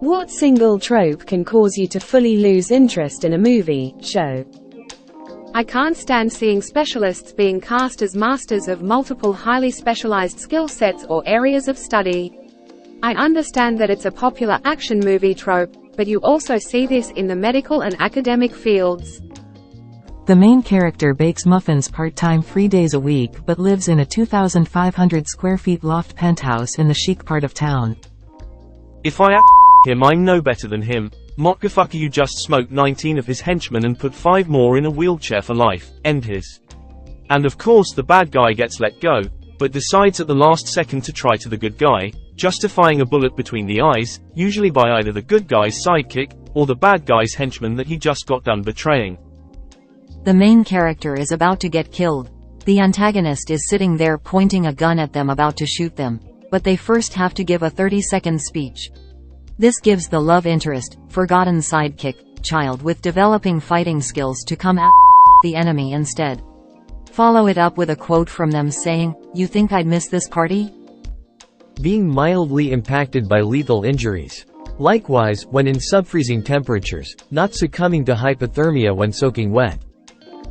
What single trope can cause you to fully lose interest in a movie, show? I can't stand seeing specialists being cast as masters of multiple highly specialized skill sets or areas of study. I understand that it's a popular action movie trope, but you also see this in the medical and academic fields. The main character bakes muffins part-time 3 days a week but lives in a 2,500 square feet loft penthouse in the chic part of town. If I him, I'm no better than him. Motherfucker, you just smoked 19 of his henchmen and put 5 more in a wheelchair for life. End his. And of course the bad guy gets let go, but decides at the last second to try to the good guy, justifying a bullet between the eyes, usually by either the good guy's sidekick, or the bad guy's henchman that he just got done betraying. The main character is about to get killed. The antagonist is sitting there pointing a gun at them about to shoot them, but they first have to give a 30-second speech. This gives the love interest, forgotten sidekick, child with developing fighting skills to come at the enemy instead. Follow it up with a quote from them saying, "You think I'd miss this party?" Being mildly impacted by lethal injuries. Likewise, when in subfreezing temperatures, not succumbing to hypothermia when soaking wet.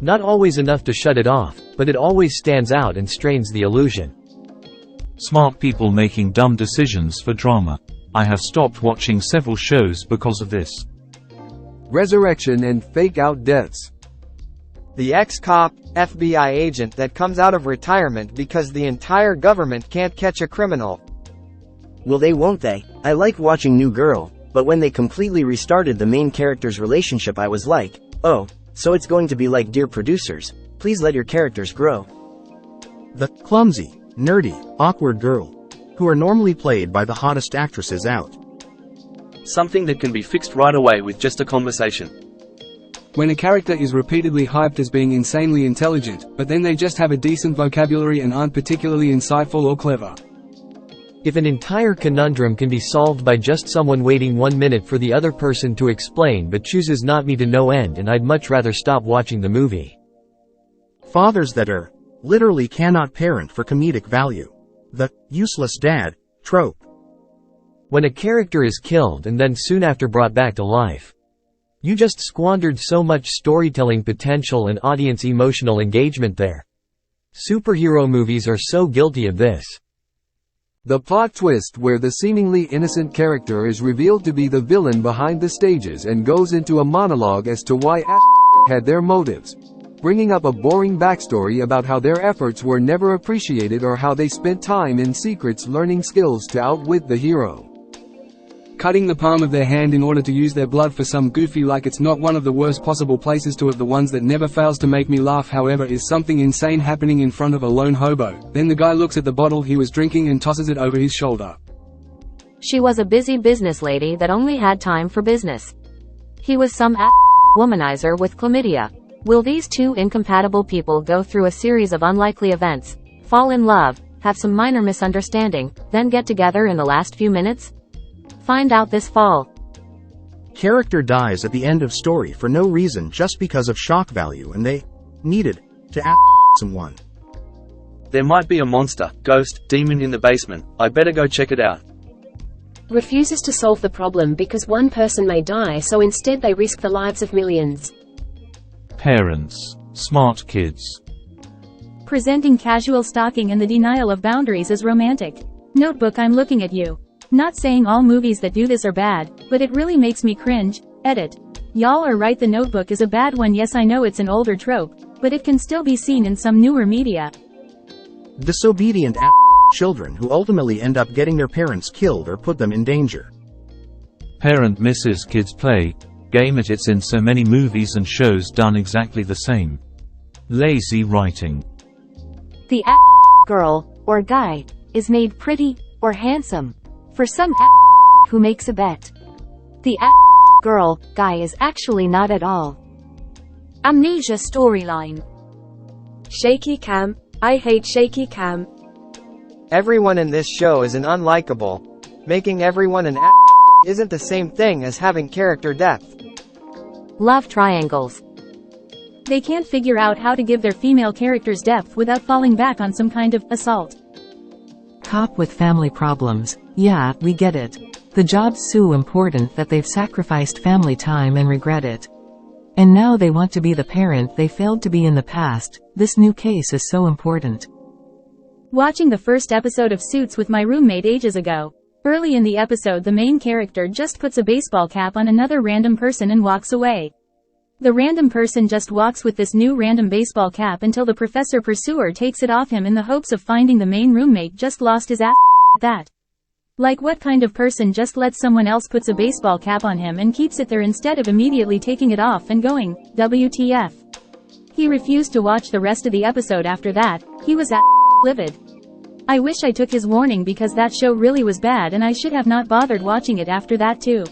Not always enough to shut it off, but it always stands out and strains the illusion. Smart people making dumb decisions for drama. I have stopped watching several shows because of this. Resurrection and fake-out deaths. The ex-cop, FBI agent that comes out of retirement because the entire government can't catch a criminal. Well, they won't they? I like watching New Girl, but when they completely restarted the main character's relationship I was like, oh, so it's going to be like dear producers, please let your characters grow. The clumsy, nerdy, awkward girl, who are normally played by the hottest actresses out. Something that can be fixed right away with just a conversation. When a character is repeatedly hyped as being insanely intelligent, but then they just have a decent vocabulary and aren't particularly insightful or clever. If an entire conundrum can be solved by just someone waiting 1 minute for the other person to explain but chooses not me to no end, and I'd much rather stop watching the movie. Fathers that are literally cannot parent for comedic value. The useless dad trope. When a character is killed and then soon after brought back to life. You just squandered so much storytelling potential and audience emotional engagement there. Superhero movies are so guilty of this. The plot twist where the seemingly innocent character is revealed to be the villain behind the stages and goes into a monologue as to why had their motives, bringing up a boring backstory about how their efforts were never appreciated or how they spent time in secrets learning skills to outwit the hero. Cutting the palm of their hand in order to use their blood for some goofy like it's not one of the worst possible places to have the ones that never fails to make me laugh however is something insane happening in front of a lone hobo. Then the guy looks at the bottle he was drinking and tosses it over his shoulder. She was a busy business lady that only had time for business. He was some womanizer with chlamydia. Will these two incompatible people go through a series of unlikely events, fall in love, have some minor misunderstanding, then get together in the last few minutes? Find out this fall. Character dies at the end of story for no reason just because of shock value and they needed to someone. There might be a monster, ghost, demon in the basement. I better go check it out. Refuses to solve the problem because one person may die, so instead they risk the lives of millions. Parents. Smart kids. Presenting casual stalking and the denial of boundaries as romantic. Notebook, I'm looking at you. Not saying all movies that do this are bad, but it really makes me cringe. Edit. Y'all are right, The Notebook is a bad one. Yes, I know it's an older trope, but it can still be seen in some newer media. Disobedient children who ultimately end up getting their parents killed or put them in danger. Parent misses kids play game. It's in so many movies and shows done exactly the same. Lazy writing. The girl, or guy, is made pretty, or handsome, for some who makes a bet. The girl, guy is actually not at all. Amnesia storyline. Shaky cam. I hate shaky cam. Everyone in this show is an unlikable. Making everyone an isn't the same thing as having character depth. Love triangles. They can't figure out how to give their female characters depth without falling back on some kind of assault. Cop with family problems. Yeah, we get it. The job's so important that they've sacrificed family time and regret it. And now they want to be the parent they failed to be in the past. This new case is so important. Watching the first episode of Suits with my roommate ages ago. Early in the episode, the main character just puts a baseball cap on another random person and walks away. The random person just walks with this new random baseball cap until the professor pursuer takes it off him in the hopes of finding the main roommate just lost his ass at that. Like, what kind of person just lets someone else puts a baseball cap on him and keeps it there instead of immediately taking it off and going, WTF. He refused to watch the rest of the episode after that. He was livid. I wish I took his warning because that show really was bad and I should have not bothered watching it after that too.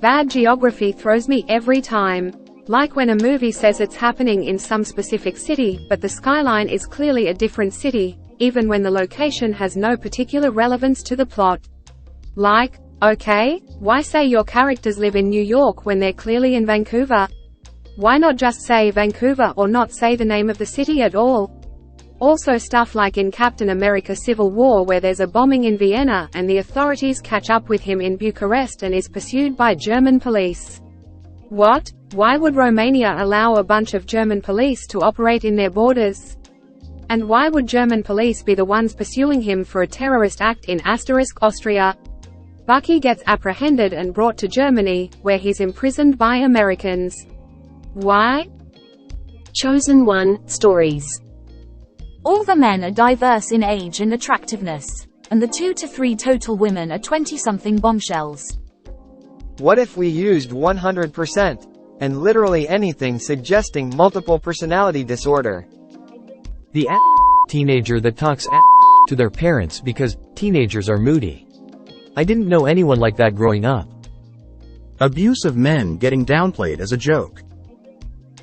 Bad geography throws me every time. Like when a movie says it's happening in some specific city, but the skyline is clearly a different city, even when the location has no particular relevance to the plot. Like, okay, why say your characters live in New York when they're clearly in Vancouver? Why not just say Vancouver or not say the name of the city at all? Also stuff like in Captain America Civil War where there's a bombing in Vienna and the authorities catch up with him in Bucharest and is pursued by German police. What? Why would Romania allow a bunch of German police to operate in their borders? And why would German police be the ones pursuing him for a terrorist act in Austria? Bucky gets apprehended and brought to Germany, where he's imprisoned by Americans. Why? Chosen 1, Stories. All the men are diverse in age and attractiveness, and the 2 to 3 total women are 20-something bombshells. What if we used 100%, and literally anything suggesting multiple personality disorder? The teenager that talks to their parents because teenagers are moody. I didn't know anyone like that growing up. Abuse of men getting downplayed as a joke.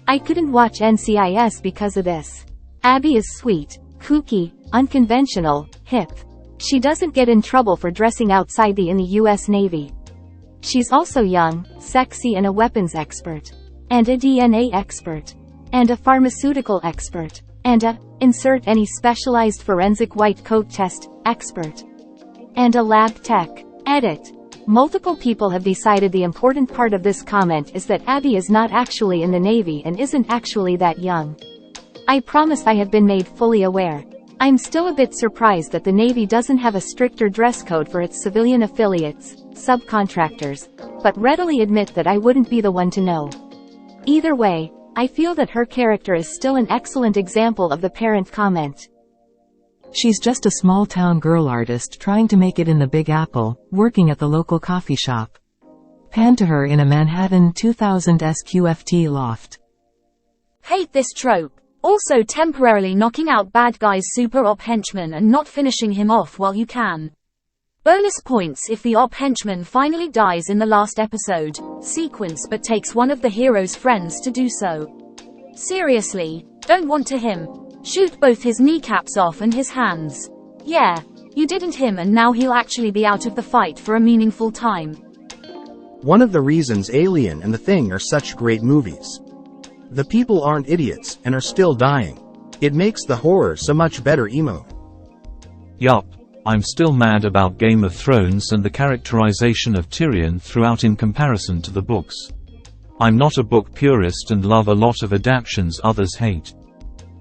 I couldn't watch NCIS because of this. Abby is sweet, kooky, unconventional, hip. She doesn't get in trouble for dressing outside in the US Navy. She's also young, sexy and a weapons expert. And a DNA expert. And a pharmaceutical expert. And a, insert any specialized forensic white coat test, expert. And a lab tech. Edit. Multiple people have decided the important part of this comment is that Abby is not actually in the Navy and isn't actually that young. I promise I have been made fully aware. I'm still a bit surprised that the Navy doesn't have a stricter dress code for its civilian affiliates, subcontractors, but readily admit that I wouldn't be the one to know. Either way, I feel that her character is still an excellent example of the parent comment. She's just a small-town girl artist trying to make it in the Big Apple, working at the local coffee shop. Pan to her in a Manhattan 2000 SQFT loft. Hate this trope. Also temporarily knocking out bad guy's super op henchman and not finishing him off while you can. Bonus points if the op henchman finally dies in the last episode sequence but takes one of the hero's friends to do so. Seriously, don't want to him. Shoot both his kneecaps off and his hands. Yeah, you didn't him and now he'll actually be out of the fight for a meaningful time. One of the reasons Alien and The Thing are such great movies. The people aren't idiots and are still dying. It makes the horror so much better emo. Yup, I'm still mad about Game of Thrones and the characterization of Tyrion throughout in comparison to the books. I'm not a book purist and love a lot of adaptations others hate.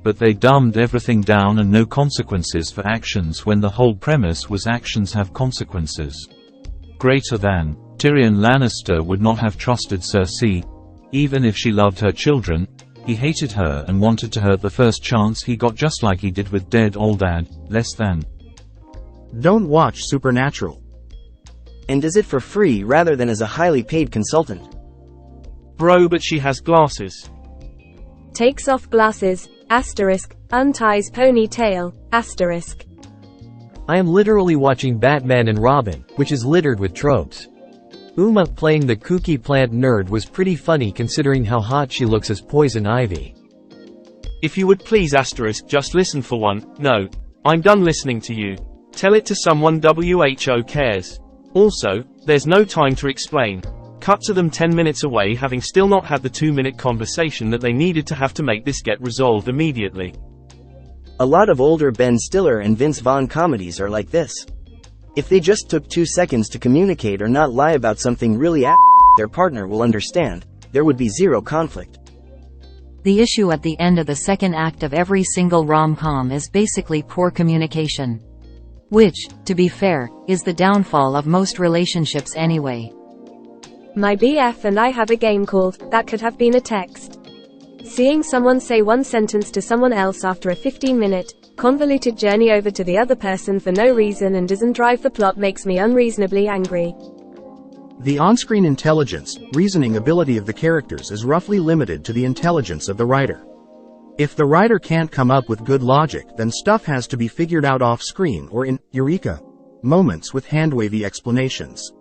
But they dumbed everything down and no consequences for actions when the whole premise was actions have consequences. Greater than, Tyrion Lannister would not have trusted Cersei. Even if she loved her children, he hated her and wanted to hurt the first chance he got, just like he did with dead old dad, less than. Don't watch Supernatural. And is it for free rather than as a highly paid consultant? Bro, but she has glasses. Takes off glasses, asterisk, unties ponytail, asterisk. I am literally watching Batman and Robin, which is littered with tropes. Uma playing the kooky plant nerd was pretty funny considering how hot she looks as Poison Ivy. If you would please asterisk just listen for one. No. I'm done listening to you. Tell it to someone WHO cares. Also, there's no time to explain. Cut to them 10 minutes away having still not had the 2-minute conversation that they needed to have to make this get resolved immediately. A lot of older Ben Stiller and Vince Vaughn comedies are like this. If they just took 2 seconds to communicate or not lie about something really their partner will understand, there would be zero conflict. The issue at the end of the second act of every single rom-com is basically poor communication. Which, to be fair, is the downfall of most relationships anyway. My BF and I have a game called, That Could Have Been a Text. Seeing someone say one sentence to someone else after a 15-minute, convoluted journey over to the other person for no reason and doesn't drive the plot makes me unreasonably angry. The on-screen intelligence, reasoning ability of the characters is roughly limited to the intelligence of the writer. If the writer can't come up with good logic, then stuff has to be figured out off-screen or in, eureka, moments with hand-wavy explanations.